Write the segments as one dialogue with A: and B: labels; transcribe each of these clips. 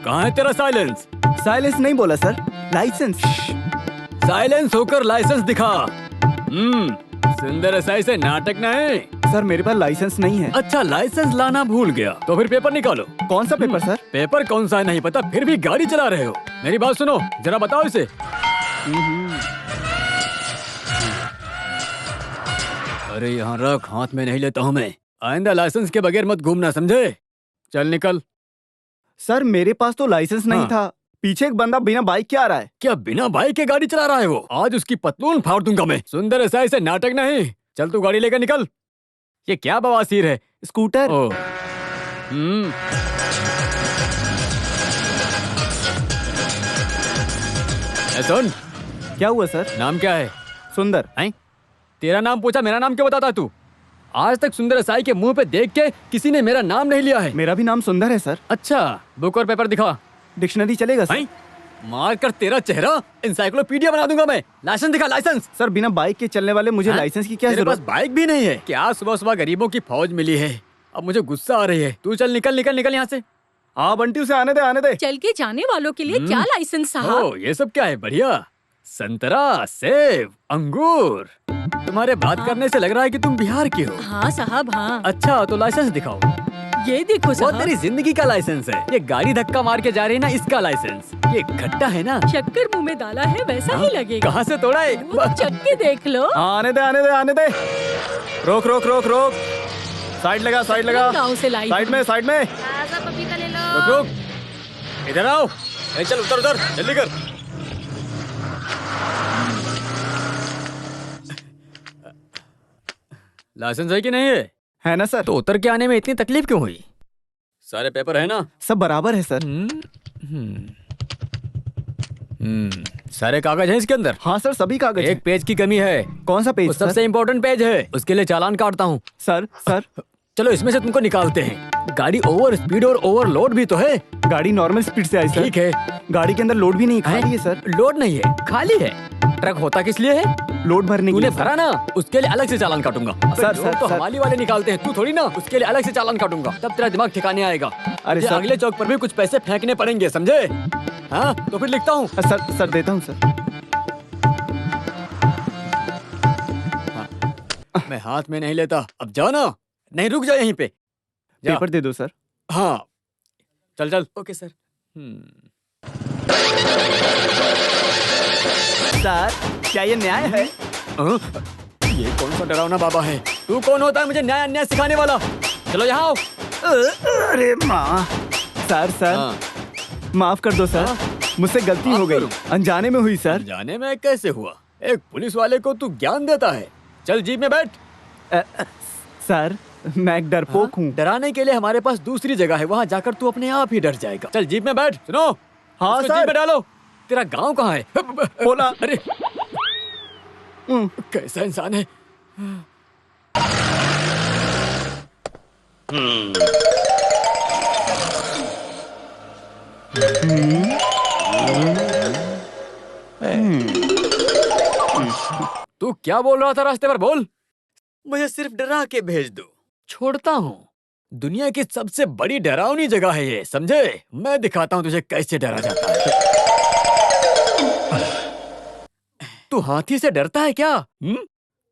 A: कहाँ है तेरा साइलेंस?
B: साइलेंस नहीं बोला सर, लाइसेंस।
A: साइलेंस होकर लाइसेंस दिखा। सुंदर एसआई से नाटक नहीं।
B: सर मेरे पास लाइसेंस नहीं है।
A: अच्छा, लाइसेंस लाना भूल गया तो फिर पेपर निकालो।
B: कौन सा पेपर सर?
A: पेपर कौन सा है नहीं पता, फिर भी गाड़ी चला रहे हो। मेरी बात सुनो, जरा बताओ इसे। अरे यहाँ रख, हाथ में नहीं लेता हूँ मैं। आइंदा लाइसेंस के बगैर मत घूमना, समझे? चल निकल।
B: सर मेरे पास तो लाइसेंस नहीं
A: हाँ।
B: था। पीछे एक बंदा बिना बाइक के आ रहा है।
A: क्या बिना बाइक के गाड़ी चला रहा है वो? आज उसकी पतलून फाड़ दूंगा मैं। सुंदर एसआई से नाटक नहीं। चल तू गाड़ी लेकर निकल। ये क्या बवासीर है?
B: स्कूटर।
A: ओ। सुन,
B: क्या हुआ सर?
A: नाम क्या है?
B: सुंदर।
A: हैं? तेरा नाम पूछा, मेरा नाम क्यों बताता तू? आज तक सुंदर एसआई के मुंह पे देख के किसी ने मेरा नाम नहीं लिया है।
B: मेरा भी नाम सुंदर है सर।
A: अच्छा, बुक और पेपर दिखा।
B: डिक्शनरी चलेगा सर?
A: हैं? मार कर तेरा चेहरा एनसाइक्लोपीडिया बना दूंगा मैं। लाइसेंस दिखा, लाइसेंस।
B: सर बिना बाइक के चलने वाले मुझे
A: हाँ?
B: लाइसेंस की क्या
A: तेरे पास
B: जरूरत?
A: बाइक भी नहीं है क्या? सुबह सुबह गरीबों की फौज मिली है, अब मुझे गुस्सा आ रही है। तू चल, निकल निकल निकल यहाँ से।
B: हाँ बंटी, उसे आने दे आने दे।
C: चल के जाने वालों के लिए क्या लाइसेंस साहब?
A: ओ, ये सब क्या है? बढ़िया। संतरा, सेब, अंगूर। तुम्हारे बात करने से लग रहा है कि तुम बिहार की हो।
C: हाँ साहब, हाँ।
A: अच्छा, तो लाइसेंस दिखाओ।
C: ये देखो
A: वो
C: साहब,
A: तेरी जिंदगी का लाइसेंस है। ये गाड़ी धक्का मार के जा रही है ना, इसका लाइसेंस। ये खट्टा है ना?
C: शक्कर मुंह में डाला है वैसा ही लगेगा।
A: कहाँ से तोड़ा है?
C: वो चख के देख लो।
B: हाँ, आने दे आने दे आने दे। रोक रोक रोक रोक। साइड लगा साइड लगा।
C: गाँव से लाई
B: साइड में साइड में।
C: पपीता ले लो।
A: रुक रुक, इधर आओ। ए, चल उतर उतर, जल्दी कर। लाइसेंस है कि नहीं है?
B: है ना सर?
A: तो उतर के आने में इतनी तकलीफ क्यों हुई? सारे पेपर है ना?
B: सब बराबर है सर।
A: सारे कागज हैं इसके अंदर?
B: हाँ सर, सभी कागज
A: एक
B: हैं।
A: पेज की कमी है।
B: कौन सा पेज
A: वो
B: सर?
A: सबसे इम्पोर्टेंट पेज है, उसके लिए चालान काटता हूँ।
B: सर सर
A: चलो इसमें से तुमको निकालते हैं। गाड़ी ओवर स्पीड और ओवरलोड भी तो है।
B: गाड़ी नॉर्मल स्पीड से आई सर।
A: ठीक है।
B: गाड़ी के अंदर लोड भी नहीं, खाली है सर।
A: लोड नहीं है, खाली है। ट्रक होता किस लिए है?
B: लोड भरने के
A: तूने
B: लिए
A: भरा ना, उसके लिए अलग से चालान काटूंगा।
B: सर,
A: जो
B: सर,
A: तो
B: सर।
A: हवाली वाले निकालते हैं, तू थोड़ी ना। उसके लिए अलग से चालान काटूंगा, तब तेरा दिमाग ठिकाने आएगा।
B: अरे
A: मुझे
B: सर।
A: अगले चौक पर भी कुछ पैसे फेंकने पड़ेंगे, समझे? हाँ, तो फिर लिखता हूँ।
B: सर सर देता हूँ सर।
A: मैं हाथ में नहीं लेता। अब जाओ ना। नहीं, रुक जाओ यहीं पे। जा।
B: पेपर दे दो सर।
A: हाँ, चल चल। Okay sir.
B: सर क्या ये न्याय है?
A: हाँ? ये कौन सा डरावना बाबा है? तू कौन होता है मुझे न्याय अन्याय सिखाने वाला? चलो यहाँ आओ।
B: अरे माँ। सर सर
A: हाँ।
B: माफ कर दो सर, मुझसे गलती
A: माफ
B: हो गई,
A: करूं?
B: अनजाने में हुई सर।
A: जाने में कैसे हुआ? एक पुलिस वाले को तू ज्ञान देता है। चल जीप में बैठ।
B: सर मैं एक डरपोक हूँ।
A: डराने के लिए हमारे पास दूसरी जगह है, वहाँ जाकर तू अपने आप ही डर जाएगा। चल जीप में बैठ। सुनो,
B: हाँ
A: उसको
B: सर।
A: जीप में डालो। तेरा गांव कहाँ है?
B: बोला।
A: अरे कैसा इंसान है? तू क्या बोल रहा था रास्ते पर? बोल। मुझे सिर्फ डरा के भेज दो, छोड़ता हूँ। दुनिया की सबसे बड़ी डरावनी जगह है ये, समझे? मैं दिखाता हूँ तुझे कैसे डरा जाता है। तू हाथी से डरता है क्या?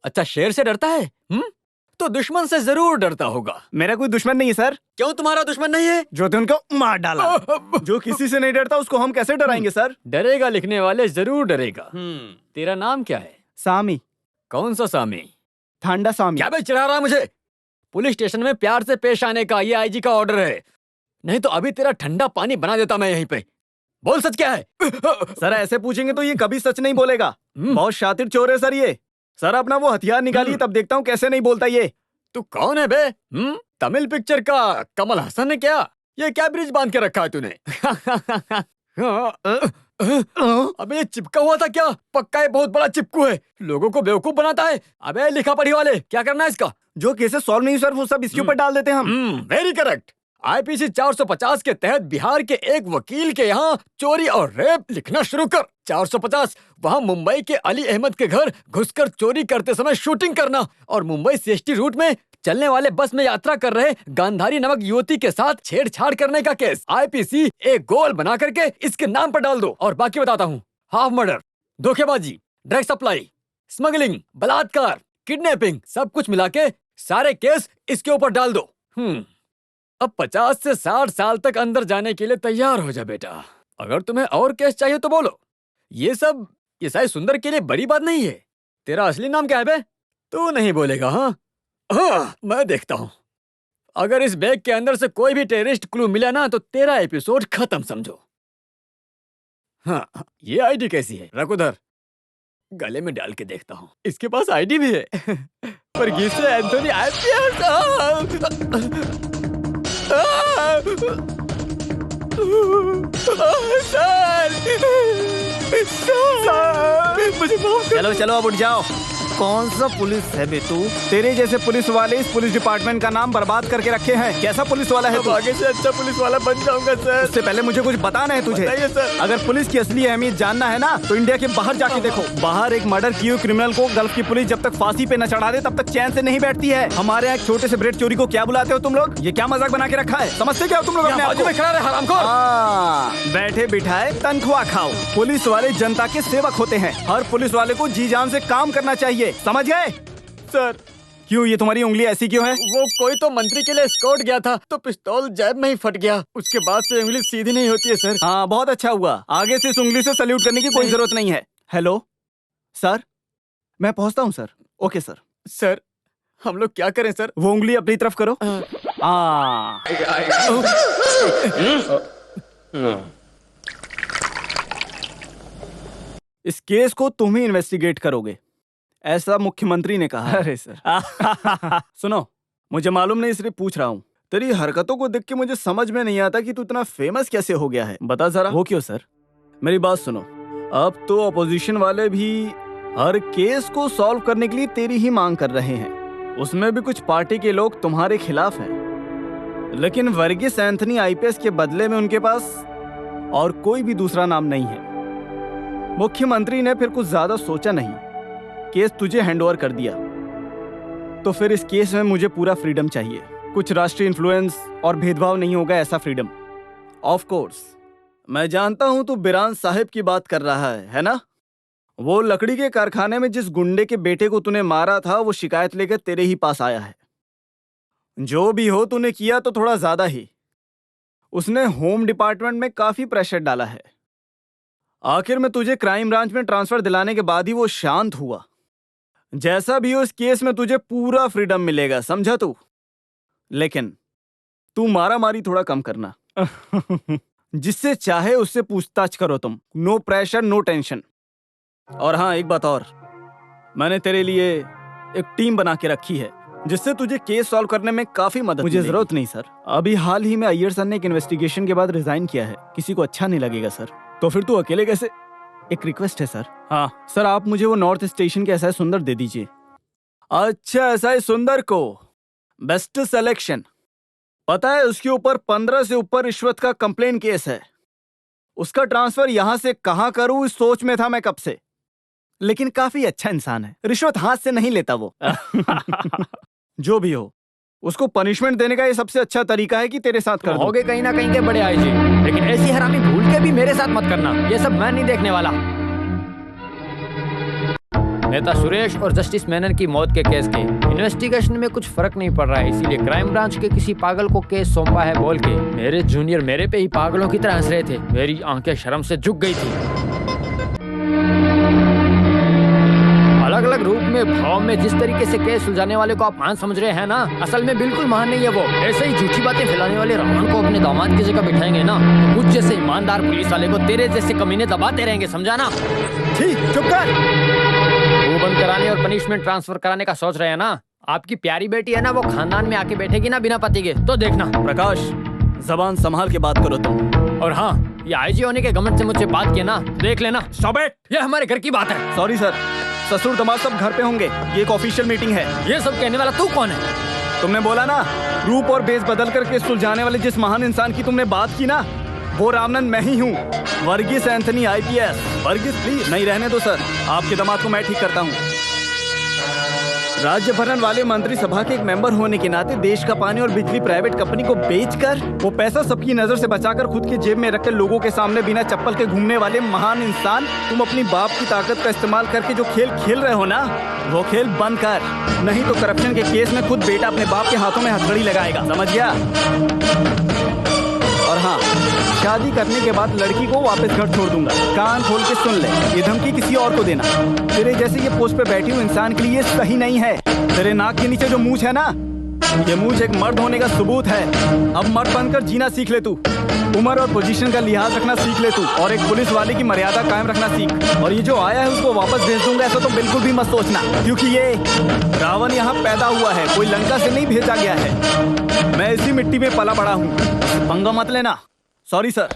A: अच्छा, शेर से डरता है? तो दुश्मन से जरूर डरता होगा।
B: मेरा कोई दुश्मन नहीं है सर।
A: क्यों तुम्हारा दुश्मन नहीं है?
B: जो थे उनको मार डाला। जो किसी से नहीं डरता उसको हम कैसे डराएंगे सर?
A: डरेगा लिखने वाले जरूर डरेगा। तेरा नाम क्या है?
B: सामी।
A: कौन सा सामी?
B: थांडा सामी।
A: क्या बे चिढ़ा रहा है मुझे? पुलिस स्टेशन में प्यार से पेश आने का ये आईजी का ऑर्डर है, नहीं तो अभी तेरा ठंडा पानी बना देता मैं यहीं पे। बोल, सच क्या है?
B: सर ऐसे पूछेंगे तो ये कभी सच नहीं बोलेगा। बहुत शातिर चोर है सर ये। सर अपना वो हथियार निकालिए, तब देखता हूँ कैसे नहीं बोलता ये।
A: तू कौन है बे? तमिल पिक्चर का कमल हसन है क्या? ये क्या ब्रिज बांध के रखा है तूने? अबे ये चिपका हुआ था क्या? पक्का ये बहुत बड़ा चिपकू है, लोगों को बेवकूफ बनाता है। अबे लिखा पढ़ी वाले, क्या करना है इसका?
B: जो केसेस सॉल्व नहीं सर वो सब इसके ऊपर डाल देते हैं हम।
A: Very correct. आईपीसी 450 के तहत बिहार के एक वकील के यहाँ चोरी और रेप लिखना शुरू कर। 450 वहाँ मुंबई के अली अहमद के घर घुसकर चोरी करते समय शूटिंग करना, और मुंबई सीएसटी रूट में चलने वाले बस में यात्रा कर रहे गांधारी नामक युवती के साथ छेड़छाड़ करने का केस। आईपीसी एक गोल बना करके इसके नाम पर डाल दो। और बाकी बताता हूँ, हाफ मर्डर, धोखेबाजी, ड्रग सप्लाई, स्मगलिंग, बलात्कार, किडनैपिंग, सब कुछ मिला के सारे केस इसके ऊपर डाल दो। अब 50 से 60 साल तक अंदर जाने के लिए तैयार हो जा बेटा। अगर तुम्हें और केस चाहिए तो बोलो। ये साई सुंदर के लिए बड़ी बात नहीं है। तेरा असली नाम क्या है बे? तू नहीं बोलेगा? हाँ, मैं देखता हूँ। अगर इस बैग के अंदर से कोई भी टेररिस्ट क्लू मिला ना तो तेरा एपिसोड खत्म समझो। हाँ, ये आईडी कैसी है? रख उधर, गले में डाल के देखता हूँ। इसके पास आईडी भी है। वर्गीस एंथोनी आईपीएस। मुझे माफ कर।
B: चलो चलो अब उठ जाओ। कौन सा पुलिस है बे तू? तेरे जैसे पुलिस वाले इस पुलिस डिपार्टमेंट का नाम बर्बाद करके रखे हैं। कैसा पुलिस वाला है तू?
A: आगे से अच्छा पुलिस वाला बन जाऊंगा सर।
B: उससे पहले मुझे कुछ बताना है तुझे।
A: बताइए सर।
B: अगर पुलिस की असली अहमियत जानना है ना तो इंडिया के बाहर जाके देखो। बाहर एक मर्डर किए हुए क्रिमिनल को गल्फ की पुलिस जब तक फांसी पे न चढ़ा दे तब तक चैन से नहीं बैठती है। हमारे यहाँ एक छोटे से ब्रेड चोरी को क्या बुलाते हो तुम लोग? ये क्या मजाक बना के रखा है? समझते क्या हो तुम लोग अपने आप को?
A: खड़ा रहे हरामखोर।
B: बैठे बिठाए तनख्वाह खाओ। पुलिस वाले जनता के सेवक होते हैं। हर पुलिस वाले को जी जान से काम करना चाहिए, समझ गए?
A: सर,
B: क्यों ये तुम्हारी उंगली ऐसी क्यों है?
A: वो कोई तो मंत्री के लिए स्कॉट गया था तो पिस्तौल जेब में ही फट गया। उसके बाद से उंगली सीधी नहीं होती है सर।
B: हाँ, बहुत अच्छा हुआ। आगे से इस उंगली से सल्यूट करने की कोई जरूरत नहीं है। हेलो सर, मैं पहुंचता हूँ सर। Okay sir.
A: सर, हम लोग क्या करें सर?
B: वो उंगली अपनी तरफ करो। इस केस को तुम ही इन्वेस्टिगेट करोगे, ऐसा मुख्यमंत्री ने कहा। अरे सर। सुनो, मुझे मालूम नहीं इसलिए पूछ रहा हूँ। तेरी हरकतों को देख के मुझे समझ में नहीं आता कि तू इतना फेमस कैसे हो गया है। बता जरा। वो क्यों सर? मेरी बात सुनो, अब तो अपोजिशन वाले भी हर केस को सॉल्व करने के लिए तेरी ही मांग कर रहे हैं। उसमें भी कुछ पार्टी के लोग तुम्हारे खिलाफ हैं। लेकिन वर्गीस एंथनी आईपीएस के बदले में उनके पास और कोई भी दूसरा नाम नहीं है। मुख्यमंत्री ने फिर कुछ ज्यादा सोचा नहीं, केस तुझे हैंडओवर कर दिया। तो फिर इस केस में मुझे पूरा फ्रीडम चाहिए। कुछ राष्ट्रीय इन्फ्लुएंस और भेदभाव नहीं होगा, ऐसा फ्रीडम। ऑफ कोर्स मैं जानता हूं तू बिरान साहिब की बात कर रहा है ना? वो लकड़ी के कारखाने में जिस गुंडे के बेटे को तूने मारा था, वो शिकायत लेकर तेरे ही पास आया है। जो भी हो, तूने किया तो थोड़ा ज्यादा ही। उसने होम डिपार्टमेंट में काफी प्रेशर डाला है। आखिर में तुझे क्राइम ब्रांच में ट्रांसफर दिलाने के बाद ही वो शांत हुआ। जैसा भी हो, इस केस में तुझे पूरा फ्रीडम मिलेगा, समझा तू? लेकिन तू मारामारी थोड़ा कम करना। जिससे चाहे उससे पूछताछ करो तुम। No pressure, no tension. और हाँ, एक बात और, मैंने तेरे लिए एक टीम बना के रखी है जिससे तुझे केस सॉल्व करने में काफी मदद। मुझे जरूरत नहीं सर। अभी हाल ही में अय्यर सर ने एक इन्वेस्टिगेशन के बाद रिजाइन किया है। किसी को अच्छा नहीं लगेगा सर। तो फिर तू अकेले कैसे? एक रिक्वेस्ट है सर। हाँ सर, आप मुझे वो नॉर्थ स्टेशन के एसआई सुंदर दे दीजिए। अच्छा, एसआई सुंदर को बेस्ट सिलेक्शन। पता है, उसके ऊपर 15 से ऊपर रिश्वत का कंप्लेन केस है। उसका ट्रांसफर यहां से कहां करूं इस सोच में था मैं कब से। लेकिन काफी अच्छा इंसान है, रिश्वत हाथ से नहीं लेता वो। जो भी हो, उसको पनिशमेंट देने का ये सबसे अच्छा तरीका है कि तेरे साथ कर दूं।
A: होगे कहीं ना कहीं के बड़े आईजी, लेकिन ऐसी हरामी भूल के भी मेरे साथ मत करना। ये सब मैं नहीं देखने वाला। नेता सुरेश और जस्टिस मेनन की मौत के केस के इन्वेस्टिगेशन में कुछ फर्क नहीं पड़ रहा है, इसीलिए क्राइम ब्रांच के किसी पागल को केस सौंपा है बोल के मेरे जूनियर मेरे पे ही पागलों की तरह हंस रहे थे। मेरी आंखें शर्म से झुक गई थी। अलग अलग रूप में, भाव में, जिस तरीके से केस सुलझाने वाले को आप महान समझ रहे हैं ना, असल में बिल्कुल महान नहीं है वो। ऐसे ही झूठी बातें फैलाने वाले रहमान को अपने दामाद की जगह बिठाएंगे ना तो मुझ जैसे ईमानदार पुलिस वाले को तेरे जैसे कमीने दबाते रहेंगे, समझा ना?
B: ठीक, चुप कर।
A: वो बंद कराने और पनिशमेंट ट्रांसफर कराने का सोच रहे हैं ना? आपकी प्यारी बेटी है ना, वो खानदान में आके बैठेगी ना बिना पति के, तो देखना।
B: प्रकाश, जबान संभाल के बात करो तुम।
A: और हाँ, ये आईजी होने के घमंड से मुझसे बात किया ना, देख लेना। स्टॉप इट, ये हमारे घर की बात है।
B: सॉरी सर, ससुर दामाद सब घर पे होंगे, ये एक ऑफिशियल मीटिंग है।
A: ये सब कहने वाला तू कौन है?
B: तुमने बोला ना, रूप और बेस बदल करके सुलझाने वाले जिस महान इंसान की तुमने बात की ना, वो रामनंद मैं ही हूँ, वर्गीस एंथनी आईपीएस। वर्गीस प्लीज। नहीं, रहने दो सर, आपके दामाद को मैं ठीक करता हूँ। राज्य भरण वाले मंत्रिसभा के एक मेंबर होने के नाते देश का पानी और बिजली प्राइवेट कंपनी को बेचकर वो पैसा सबकी नजर से बचाकर खुद की जेब में रखकर लोगों के सामने बिना चप्पल के घूमने वाले महान इंसान, तुम अपनी बाप की ताकत का इस्तेमाल करके जो खेल खेल रहे हो ना, वो खेल बंद कर, नहीं तो करप्शन के केस में खुद बेटा अपने बाप के हाथों में हथकड़ी लगाएगा, समझ गया? और हाँ, शादी करने के बाद लड़की को वापस घर छोड़ दूंगा। कान खोल के सुन ले, ये धमकी किसी और को देना तेरे जैसे ये पोस्ट पे बैठी हुई इंसान के लिए सही नहीं है। तेरे नाक के नीचे जो मूंछ है ना, ये मूंछ एक मर्द होने का सबूत है। अब मर्द बनकर जीना सीख ले तू, उम्र और पोजीशन का लिहाज रखना सीख ले तू, और एक पुलिस वाले की मर्यादा कायम रखना सीख। और ये जो आया है उसको वापस भेज दूंगा ऐसा तो बिल्कुल भी मत सोचना, क्योंकि ये रावण यहाँ पैदा हुआ है, कोई लंका से नहीं भेजा गया है। मैं इसी मिट्टी में पला बड़ा हूँ, पंगा मत लेना। Sorry sir.